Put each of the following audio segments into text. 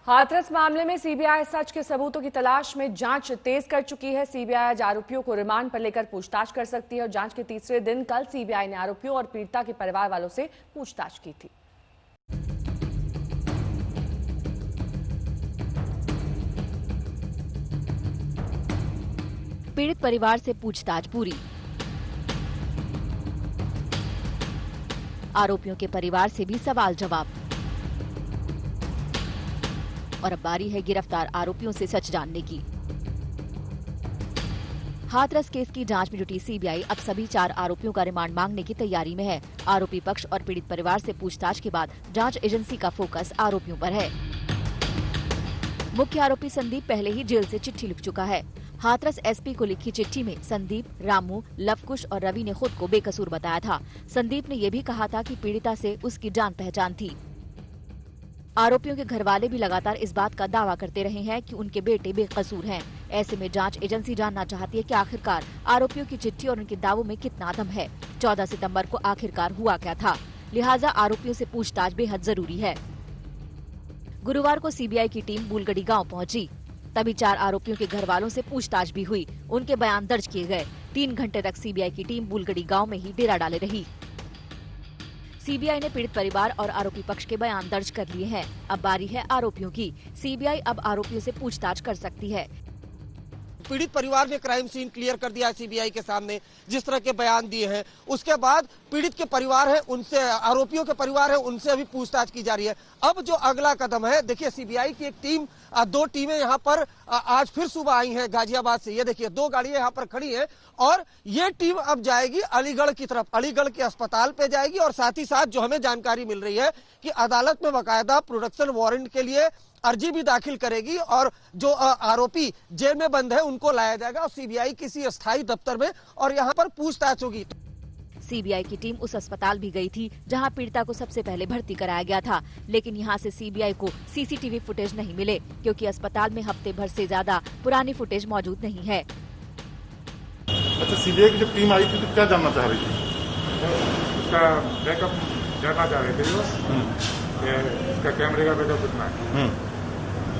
हाथरस मामले में सीबीआई सच के सबूतों की तलाश में जांच तेज कर चुकी है। सीबीआई आज आरोपियों को रिमांड पर लेकर पूछताछ कर सकती है और जांच के तीसरे दिन कल सीबीआई ने आरोपियों और पीड़िता के परिवार वालों से पूछताछ की थी। पीड़ित परिवार से पूछताछ पूरी। आरोपियों के परिवार से भी सवाल जवाब। और अब बारी है गिरफ्तार आरोपियों से सच जानने की। हाथरस केस की जांच में जुटी सीबीआई अब सभी 4 आरोपियों का रिमांड मांगने की तैयारी में है। आरोपी पक्ष और पीड़ित परिवार से पूछताछ के बाद जांच एजेंसी का फोकस आरोपियों पर है। मुख्य आरोपी संदीप पहले ही जेल से चिट्ठी लिख चुका है। हाथरस एसपी को लिखी चिट्ठी में संदीप, रामू, लवकुश और रवि ने खुद को बेकसूर बताया था। संदीप ने यह भी कहा था कि पीड़िता से उसकी जान पहचान थी। आरोपियों के घरवाले भी लगातार इस बात का दावा करते रहे हैं कि उनके बेटे बेकसूर हैं। ऐसे में जांच एजेंसी जानना चाहती है कि आखिरकार आरोपियों की चिट्ठी और उनके दावों में कितना दम है। 14 सितंबर को आखिरकार हुआ क्या था, लिहाजा आरोपियों से पूछताछ बेहद जरूरी है। गुरुवार को सीबीआई की टीम बुलगड़ी गांव पहुंची। तभी 4 आरोपियों के घर वालों से पूछताछ भी हुई। उनके बयान दर्ज किए गए। 3 घंटे तक सीबीआई की टीम बुलगड़ी गांव में ही डेरा डाले रही। सीबीआई ने पीड़ित परिवार और आरोपी पक्ष के बयान दर्ज कर लिए हैं। अब बारी है आरोपियों की। सीबीआई अब आरोपियों से पूछताछ कर सकती है। पीड़ित परिवार ने क्राइम सीन क्लियर कर दिया है सीबीआई के सामने, जिस तरह के बयान दिए हैं। उसके बाद पीड़ित के परिवार है उनसे, आरोपियों के परिवार है उनसे अभी पूछताछ की जा रही है। अब जो अगला कदम है, देखिए सीबीआई की एक टीम, 2 टीमें यहाँ पर आज फिर सुबह आई हैं गाजियाबाद से। ये देखिए 2 गाड़ियां यहाँ पर खड़ी हैं और ये टीम अब जाएगी अलीगढ़ की तरफ, अलीगढ़ के अस्पताल पे जाएगी। और साथ ही साथ जो हमें जानकारी मिल रही है कि अदालत में बाकायदा प्रोडक्शन वारंट के लिए अर्जी भी दाखिल करेगी और जो आरोपी जेल में बंद है उनको लाया जाएगा और सीबीआई किसी अस्थायी दफ्तर में और यहाँ पर पूछताछ होगी। सीबीआई की टीम उस अस्पताल भी गई थी जहां पीड़िता को सबसे पहले भर्ती कराया गया था, लेकिन यहां से सीबीआई को सीसीटीवी फुटेज नहीं मिले क्योंकि अस्पताल में हफ्ते भर से ज्यादा पुरानी फुटेज मौजूद नहीं है। अच्छा, सीबीआई की जब टीम आई थी तो क्या जानना चाह रही थी? उसका बैकअप जानना चाह रहे थे वो, इसका कैमरे का बैकअप कितना है।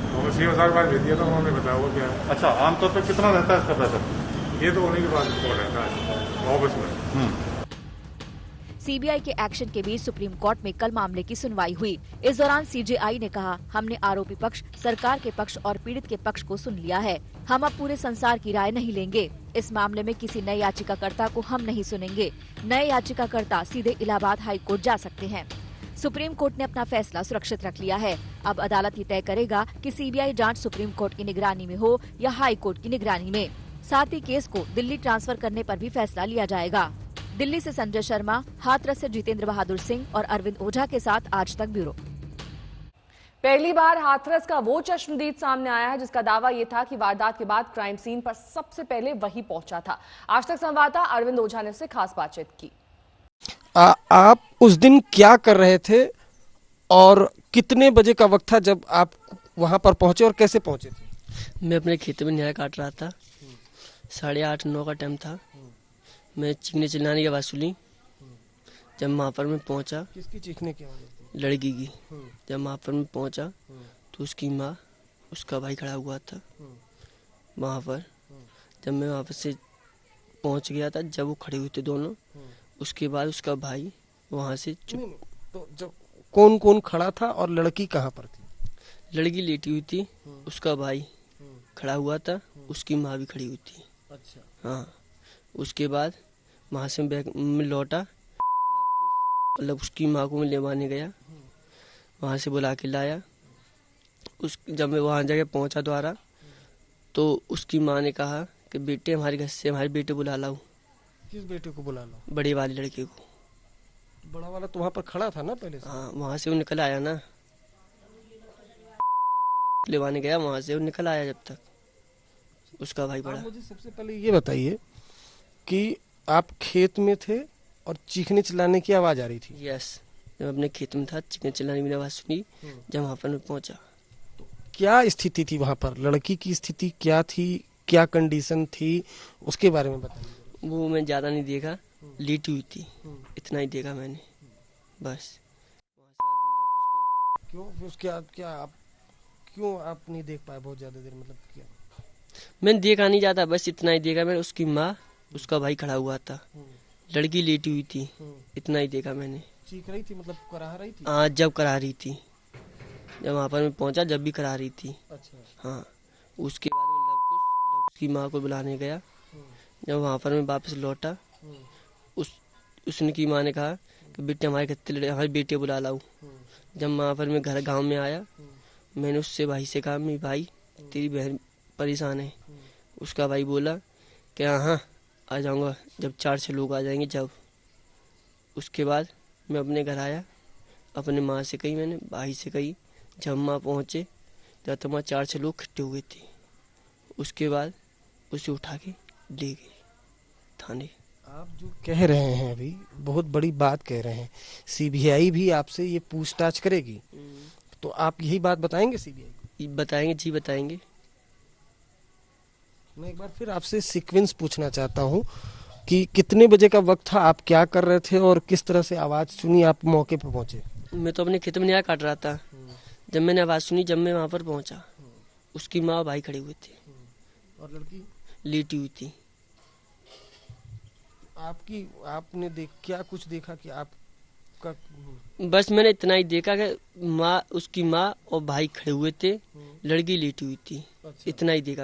तो हमें सीओ साहब के पास भेज दिया था, उन्होंने बताया वो क्या है। अच्छा, आमतौर पर कितना रहता है इसका बैकअप? ये तो उन्हीं के पास रिपोर्ट रहता है ऑफिस में। सीबीआई के एक्शन के बीच सुप्रीम कोर्ट में कल मामले की सुनवाई हुई। इस दौरान सीजेआई ने कहा, हमने आरोपी पक्ष, सरकार के पक्ष और पीड़ित के पक्ष को सुन लिया है। हम अब पूरे संसार की राय नहीं लेंगे। इस मामले में किसी नए याचिकाकर्ता को हम नहीं सुनेंगे। नए याचिकाकर्ता सीधे इलाहाबाद हाई कोर्ट जा सकते हैं। सुप्रीम कोर्ट ने अपना फैसला सुरक्षित रख लिया है। अब अदालत ही तय करेगा कि सीबीआई जांच सुप्रीम कोर्ट की निगरानी में हो या हाई कोर्ट की निगरानी में। साथ ही केस को दिल्ली ट्रांसफर करने पर भी फैसला लिया जाएगा। दिल्ली से संजय शर्मा, हाथरस से जितेंद्र बहादुर सिंह और अरविंद ओझा के साथ आज तक ब्यूरो। पहली बार हाथरस का वो चश्मदीद सामने आया है जिसका दावा ये था कि वारदात के बाद क्राइम सीन पर सबसे पहले वही पहुंचा था। आज तक संवाददाता अरविंद ओझा ने उससे खास बातचीत की। आप उस दिन क्या कर रहे थे और कितने बजे का वक्त था जब आप वहां पर पहुंचे और कैसे पहुंचे थे? मैं अपने खेत में न्याय काट रहा था। 8:30-9 का टाइम था। मैं चीखने चिल्लाने की आवाज़ सुनी। जब वहाँ पर मैं पहुँचा, किसकी चीखने की आवाज़? लड़की की। जब वहाँ पर मैं पहुँचा तो उसकी माँ, उसका भाई खड़ा हुआ था वहाँ पर। जब मैं वहाँ पर से पहुँच गया था, जब वो खड़े हुए थे दोनों, उसके बाद उसका भाई वहाँ से चुप। तो जब कौन कौन खड़ा था और लड़की कहाँ पर थी? लड़की लेटी हुई थी, उसका भाई खड़ा हुआ था, उसकी माँ भी खड़ी हुई थी। अच्छा। हाँ, उसके बाद वहाँ से मैं लौटा, मतलब उसकी माँ को मैं लेवाने गया, वहाँ से बुला के लाया। जब मैं वहाँ जगह पहुँचा द्वारा, तो उसकी माँ ने कहा कि बेटे हमारे घर से हमारे बेटे बुला लाओ। किस बेटे को बुला लो? बड़ी वाली लड़के को। बड़ा वाला तो वहाँ पर खड़ा था ना पहले से? हाँ, वहाँ से वो निकल आया ना, लेवाने गया, वहाँ से वो निकल आया जब तक उसका भाई बड़ा। मुझे सबसे पहले ये बताइए कि आप खेत में थे और चीखने चिल्लाने की आवाज आ रही थी? यस, जब अपने खेत में था, चीखने चिल्लाने की आवाज सुनी जब वहाँ पर मैं पहुँचा। क्या स्थिति थी वहाँ पर? लड़की की स्थिति क्या थी, क्या कंडीशन थी, उसके बारे में बताइए। वो मैं ज़्यादा नहीं देखा, लेटी हुई थी, इतना ही देखा मैंने बस। क्यों? उसके क्या आप क्यों आप नहीं देख पाए बहुत ज्यादा देर, मतलब क्या? मैंने देखा नहीं जाता, बस इतना ही देखा मैंने, उसकी माँ उसका भाई खड़ा हुआ था, लड़की लेटी हुई थी, इतना ही देखा मैंने। चीख रही थी, मतलब करा रही थी? हाँ, जब करा रही थी, जब वहाँ पर मैं पहुंचा जब भी करा रही थी। अच्छा। हाँ, उसके बाद मैं लव की माँ को बुलाने गया। जब वहाँ पर मैं वापस लौटा, उसने की माँ ने कहा कि बेटे हमारे बेटे बुला लाओ। जब वहाँ पर मैं घर गांव में आया, मैंने उससे भाई से कहा, मेरी भाई तेरी बहन परेशान है। उसका भाई बोला कि हाँ आ जाऊँगा, जब 4-6 लोग आ जाएंगे जब। उसके बाद मैं अपने घर आया, अपने माँ से कही, मैंने भाई से कही। जब माँ पहुँचे जब तो वहाँ 4-6 लोग इकट्ठे हुए थे। उसके बाद उसे उठा के ले गए थाने। आप जो कह रहे हैं अभी बहुत बड़ी बात कह रहे हैं, सीबीआई भी आपसे ये पूछताछ करेगी, तो आप यही बात बताएंगे सीबीआई को? बताएंगे जी, बताएंगे। मैं एक बार फिर आपसे सीक्वेंस पूछना चाहता हूँ कि कितने बजे का वक्त था, आप क्या कर रहे थे और किस तरह से आवाज सुनी आप मौके पर पहुंचे? मैं तो अपने खेत में नया काट रहा था, जब मैंने आवाज़ सुनी, जब मैं वहाँ पर पहुँचा, उसकी माँ और भाई खड़े हुए थे और लड़की लेटी हुई थी। आपने क्या कुछ देखा कि आपका? बस मैंने इतना ही देखा कि उसकी माँ और भाई खड़े हुए थे, लड़की लेटी हुई थी, इतना ही देखा।